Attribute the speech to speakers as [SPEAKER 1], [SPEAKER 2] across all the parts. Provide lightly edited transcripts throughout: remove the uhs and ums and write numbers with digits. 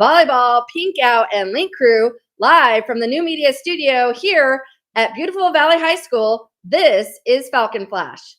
[SPEAKER 1] volleyball, pink out, and link crew live from the new media studio here at beautiful Valley High School. This is Falcon Flash.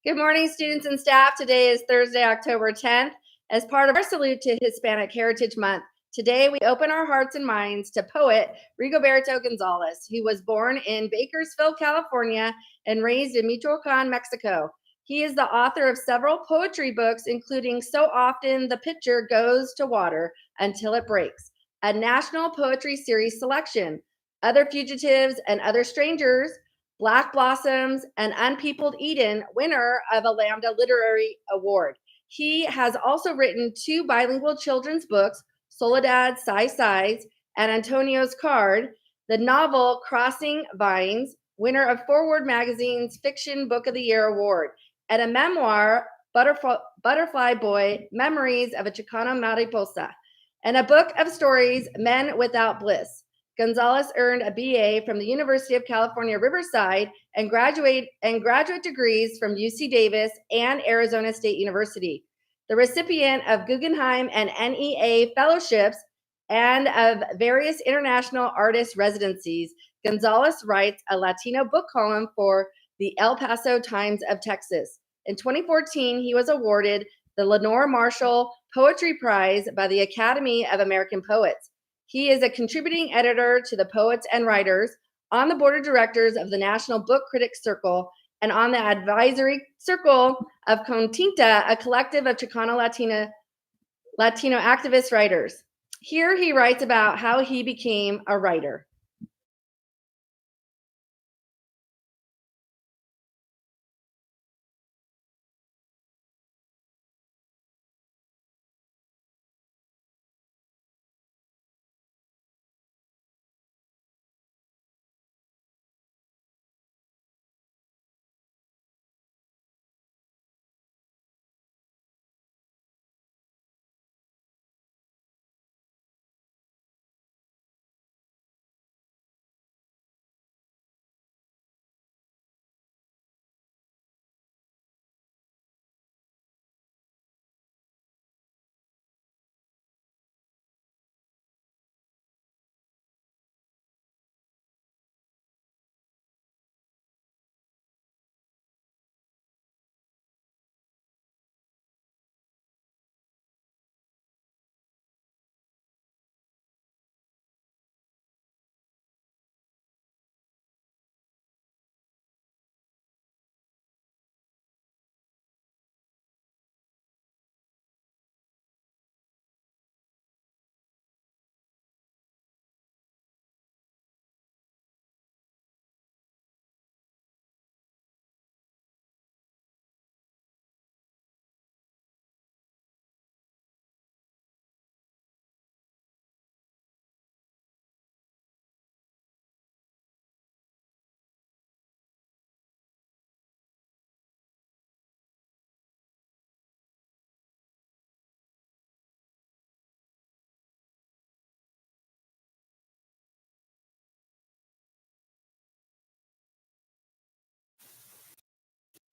[SPEAKER 1] Good morning, students and staff. Today is Thursday, October 10th. As part of our salute to Hispanic Heritage Month, today we open our hearts and minds to poet Rigoberto Gonzalez, who was born in Bakersfield, California, and raised in Michoacan, Mexico. He is the author of several poetry books, including So Often the Pitcher Goes to Water Until It Breaks, a National Poetry Series selection, Other Fugitives and Other Strangers, Black Blossoms, and Unpeopled Eden, winner of a Lambda Literary Award. He has also written 2 bilingual children's books, Soledad Size, and Antonio's Card, the novel Crossing Vines, winner of Forward Magazine's Fiction Book of the Year Award, and a memoir, Butterfly Boy, Memories of a Chicano Mariposa, and a book of stories, Men Without Bliss. Gonzalez earned a BA from the University of California, Riverside, and graduate degrees from UC Davis and Arizona State University. The recipient of Guggenheim and NEA fellowships and of various international artist residencies, Gonzalez writes a Latino book column for the El Paso Times of Texas. In 2014, he was awarded the Lenore Marshall Poetry Prize by the Academy of American Poets. He is a contributing editor to the Poets and Writers, on the board of directors of the National Book Critics Circle, and on the advisory circle of Continta, a collective of Chicano Latino activist writers. Here he writes about how he became a writer.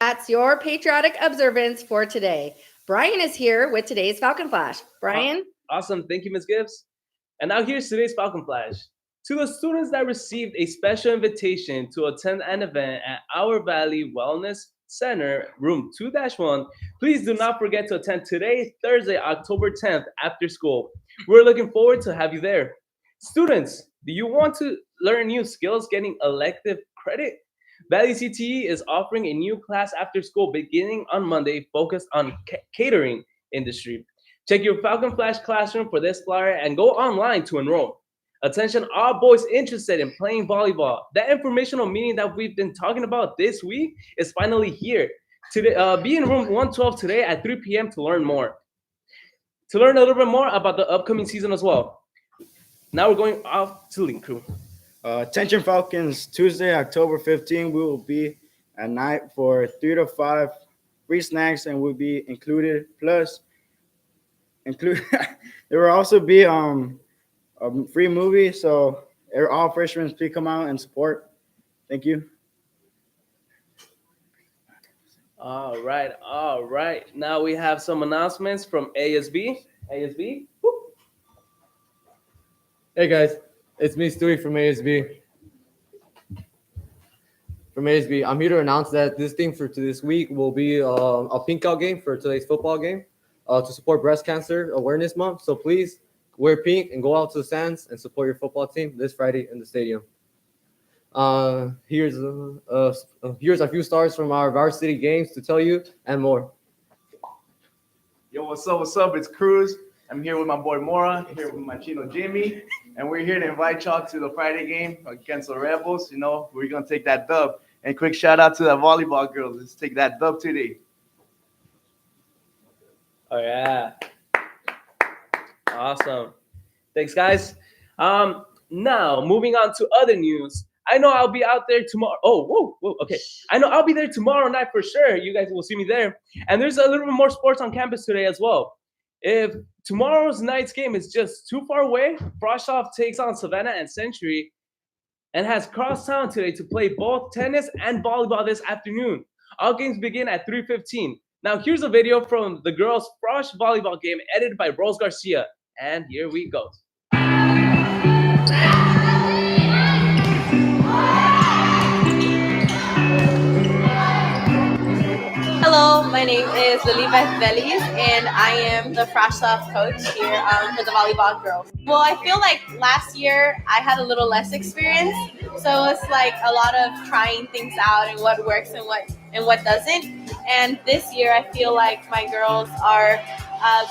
[SPEAKER 1] That's your patriotic observance for today. Brian is here with today's Falcon Flash. Brian?
[SPEAKER 2] Awesome. Thank you, Ms. Gibbs. And now here's today's Falcon Flash. To the students that received a special invitation to attend an event at Our Valley Wellness Center, room 2-1, please do not forget to attend today, Thursday, October 10th, after school. We're looking forward to have you there. Students, do you want to learn new skills getting elective credit? Valley CTE is offering a new class after school beginning on Monday focused on catering industry. Check your Falcon Flash classroom for this flyer and go online to enroll. Attention all boys interested in playing volleyball. That informational meeting that we've been talking about this week is finally here. Today, be in room 112 today at 3 p.m. to learn more. To learn a little bit more about the upcoming season as well. Now we're going off to Link Crew.
[SPEAKER 3] Attention Falcons, Tuesday, October 15th, we will be at night for 3 to 5 free snacks and will be included. Plus, there will also be a free movie. So all freshmen, please come out and support. Thank you.
[SPEAKER 2] All right, all right. Now we have some announcements from ASB. ASB. Whoop.
[SPEAKER 4] Hey guys, it's me, Stewie from ASB. I'm here to announce that this thing for this week will be a pink out game for today's football game to support Breast Cancer Awareness Month. So please wear pink and go out to the stands and support your football team this Friday in the stadium. Here's a few stars from our varsity games to tell you and more.
[SPEAKER 5] Yo, what's up? What's up? It's Cruz. I'm here with my boy Mora, here with my Chino Jimmy, and we're here to invite y'all to the Friday game against the Rebels. You know, we're gonna take that dub. And quick shout out to the volleyball girls. Let's take that dub today.
[SPEAKER 2] Oh yeah. Awesome. Thanks, guys. Now moving on to other news. I know I'll be out there tomorrow. Oh, whoa, okay. I know I'll be there tomorrow night for sure. You guys will see me there. And there's a little bit more sports on campus today as well. If tomorrow's night's game is just too far away, Froshoff takes on Savannah and Century and has crosstown today to play both tennis and volleyball this afternoon. All games begin at 3:15. Now here's a video from the girls' Frosh volleyball game edited by Rose Garcia. And here we go.
[SPEAKER 6] Hello, my name is Lilibeth Velis, and I am the Frashoff coach here for the volleyball girls. Well, I feel like last year I had a little less experience, so it's like a lot of trying things out and what works and what doesn't. And this year I feel like my girls are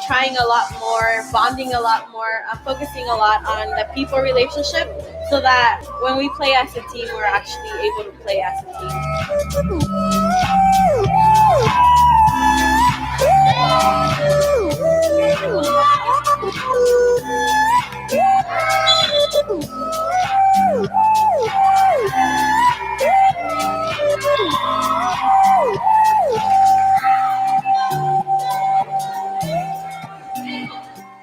[SPEAKER 6] trying a lot more, bonding a lot more, focusing a lot on the people relationship, so that when we play as a team, we're actually able to play as a team.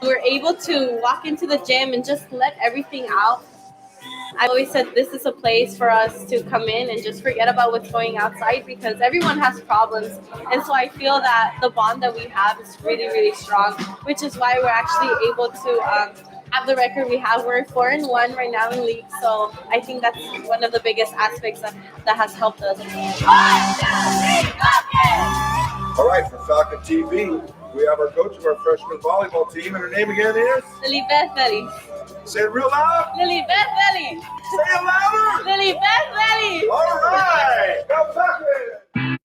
[SPEAKER 6] We're able to walk into the gym and just let everything out. I've always said this is a place for us to come in and just forget about what's going outside, because everyone has problems. And so I feel that the bond that we have is really, really strong, which is why we're actually able to have the record we have. We're 4-1 right now in league. So I think that's one of the biggest aspects that has helped us.
[SPEAKER 7] All right, for Falcon TV, we have our coach of our freshman volleyball team, and her name again is?
[SPEAKER 6] Lilibeth Velis.
[SPEAKER 7] Say it real loud.
[SPEAKER 6] Lilibeth Velis.
[SPEAKER 7] Say it louder.
[SPEAKER 6] Lilibeth Velis.
[SPEAKER 7] All right, go Falcon.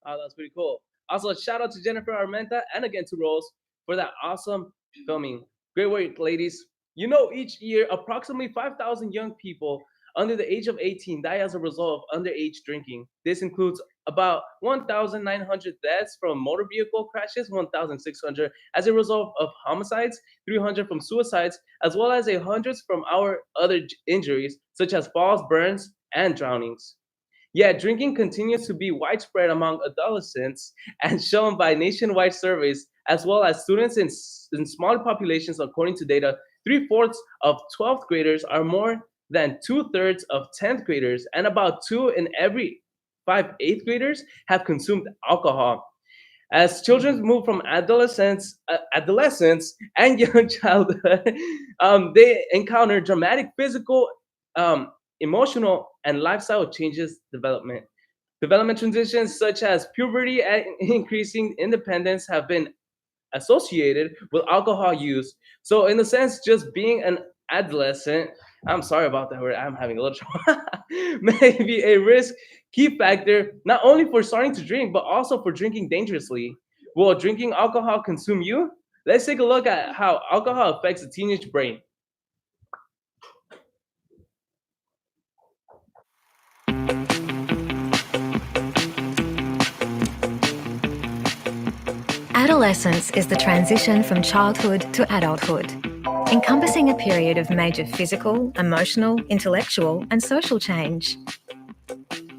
[SPEAKER 2] Oh, that's pretty cool. Also, a shout out to Jennifer Armenta and again to Rose for that awesome filming. Great work, ladies. You know, each year, approximately 5,000 young people under the age of 18 die as a result of underage drinking. This includes about 1,900 deaths from motor vehicle crashes, 1,600 as a result of homicides, 300 from suicides, as well as 100 from our other injuries, such as falls, burns, and drownings. Yet drinking continues to be widespread among adolescents, as shown by nationwide surveys, as well as students in smaller populations. According to data, 3/4 of 12th graders are more than 2/3 of 10th graders, and about 2 in every 5 8th graders have consumed alcohol. As children move from adolescence and young childhood, they encounter dramatic physical, emotional, and lifestyle changes. Development transitions such as puberty and increasing independence have been associated with alcohol use. So in a sense, just being an adolescent, I'm sorry about that word, I'm having a little trouble, may be a key factor, not only for starting to drink, but also for drinking dangerously. Will drinking alcohol consume you? Let's take a look at how alcohol affects the teenage brain.
[SPEAKER 8] Adolescence is the transition from childhood to adulthood. encompassing a period of major physical, emotional, intellectual, and social change.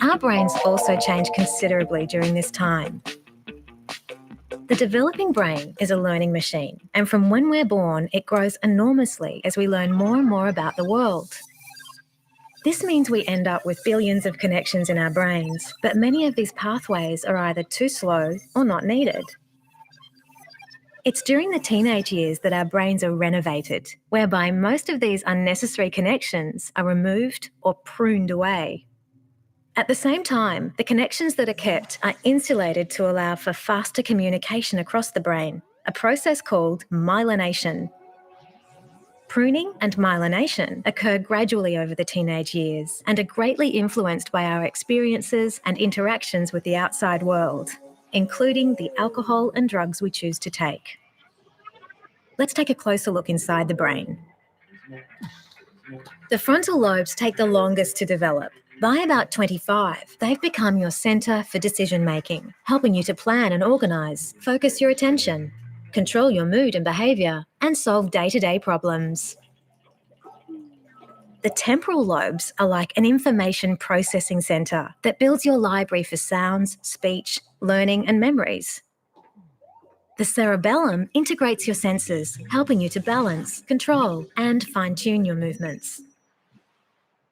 [SPEAKER 8] Our brains also change considerably during this time. The developing brain is a learning machine, and from when we're born, it grows enormously as we learn more and more about the world. This means we end up with billions of connections in our brains, but many of these pathways are either too slow or not needed. It's during the teenage years that our brains are renovated, whereby most of these unnecessary connections are removed or pruned away. At the same time, the connections that are kept are insulated to allow for faster communication across the brain, a process called myelination. Pruning and myelination occur gradually over the teenage years and are greatly influenced by our experiences and interactions with the outside world, including the alcohol and drugs we choose to take. Let's take a closer look inside the brain. The frontal lobes take the longest to develop. By about 25, they've become your centre for decision-making, helping you to plan and organise, focus your attention, control your mood and behaviour, and solve day-to-day problems. The temporal lobes are like an information processing centre that builds your library for sounds, speech, learning, and memories. The cerebellum integrates your senses, helping you to balance, control, and fine-tune your movements.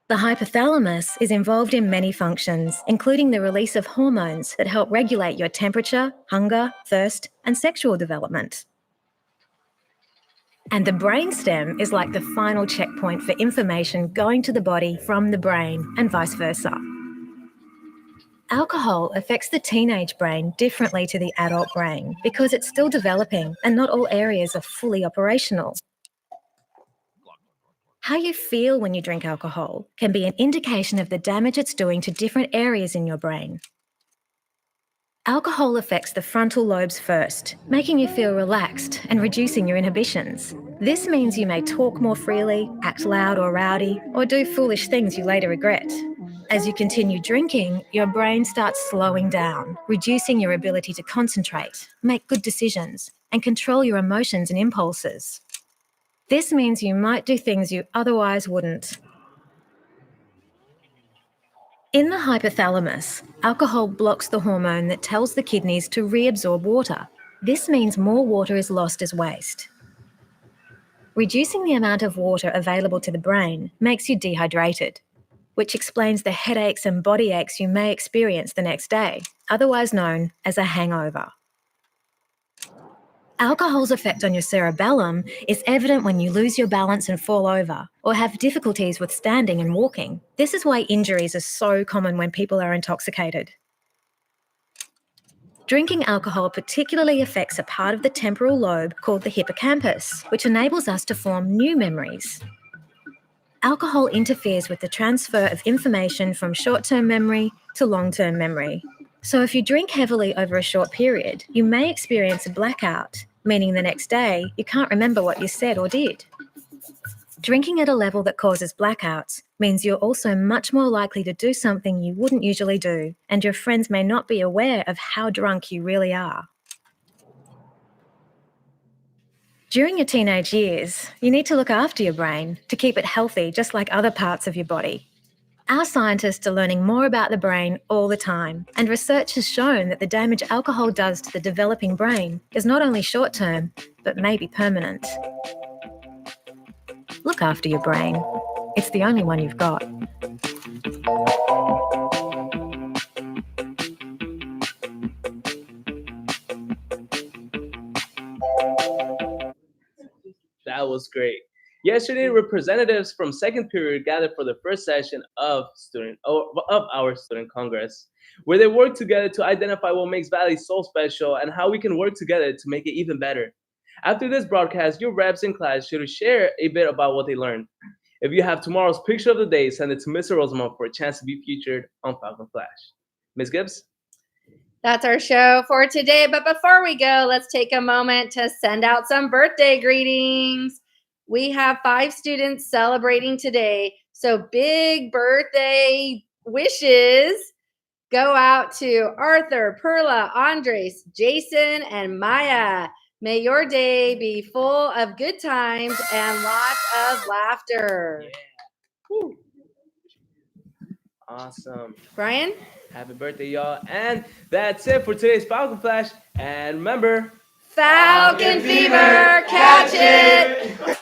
[SPEAKER 8] The hypothalamus is involved in many functions, including the release of hormones that help regulate your temperature, hunger, thirst, and sexual development. And the brainstem is like the final checkpoint for information going to the body from the brain and vice versa. Alcohol affects the teenage brain differently to the adult brain because it's still developing and not all areas are fully operational. How you feel when you drink alcohol can be an indication of the damage it's doing to different areas in your brain. Alcohol affects the frontal lobes first, making you feel relaxed and reducing your inhibitions. This means you may talk more freely, act loud or rowdy, or do foolish things you later regret. As you continue drinking, your brain starts slowing down, reducing your ability to concentrate, make good decisions, and control your emotions and impulses. This means you might do things you otherwise wouldn't. In the hypothalamus, alcohol blocks the hormone that tells the kidneys to reabsorb water. This means more water is lost as waste. Reducing the amount of water available to the brain makes you dehydrated, which explains the headaches and body aches you may experience the next day, otherwise known as a hangover. Alcohol's effect on your cerebellum is evident when you lose your balance and fall over, or have difficulties with standing and walking. This is why injuries are so common when people are intoxicated. Drinking alcohol particularly affects a part of the temporal lobe called the hippocampus, which enables us to form new memories. Alcohol interferes with the transfer of information from short-term memory to long-term memory. So if you drink heavily over a short period, you may experience a blackout, meaning the next day you can't remember what you said or did. Drinking at a level that causes blackouts means you're also much more likely to do something you wouldn't usually do, and your friends may not be aware of how drunk you really are. During your teenage years, you need to look after your brain to keep it healthy, just like other parts of your body. Our scientists are learning more about the brain all the time, and research has shown that the damage alcohol does to the developing brain is not only short-term, but may be permanent. Look after your brain. It's the only one you've got.
[SPEAKER 2] That was great. Yesterday, representatives from second period gathered for the first session of our student congress, where they worked together to identify what makes Valley so special and how we can work together to make it even better. After this broadcast, your reps in class should share a bit about what they learned. If you have tomorrow's picture of the day, send it to Mr. Rosamond for a chance to be featured on Falcon Flash. Ms. Gibbs?
[SPEAKER 1] That's our show for today. But before we go, let's take a moment to send out some birthday greetings. We have 5 students celebrating today. So big birthday wishes go out to Arthur, Perla, Andres, Jason, and Maya. May your day be full of good times and lots of laughter.
[SPEAKER 2] Woo. Awesome.
[SPEAKER 1] Brian?
[SPEAKER 2] Happy birthday, y'all. And that's it for today's Falcon Flash. And remember,
[SPEAKER 1] Falcon Fever, catch it!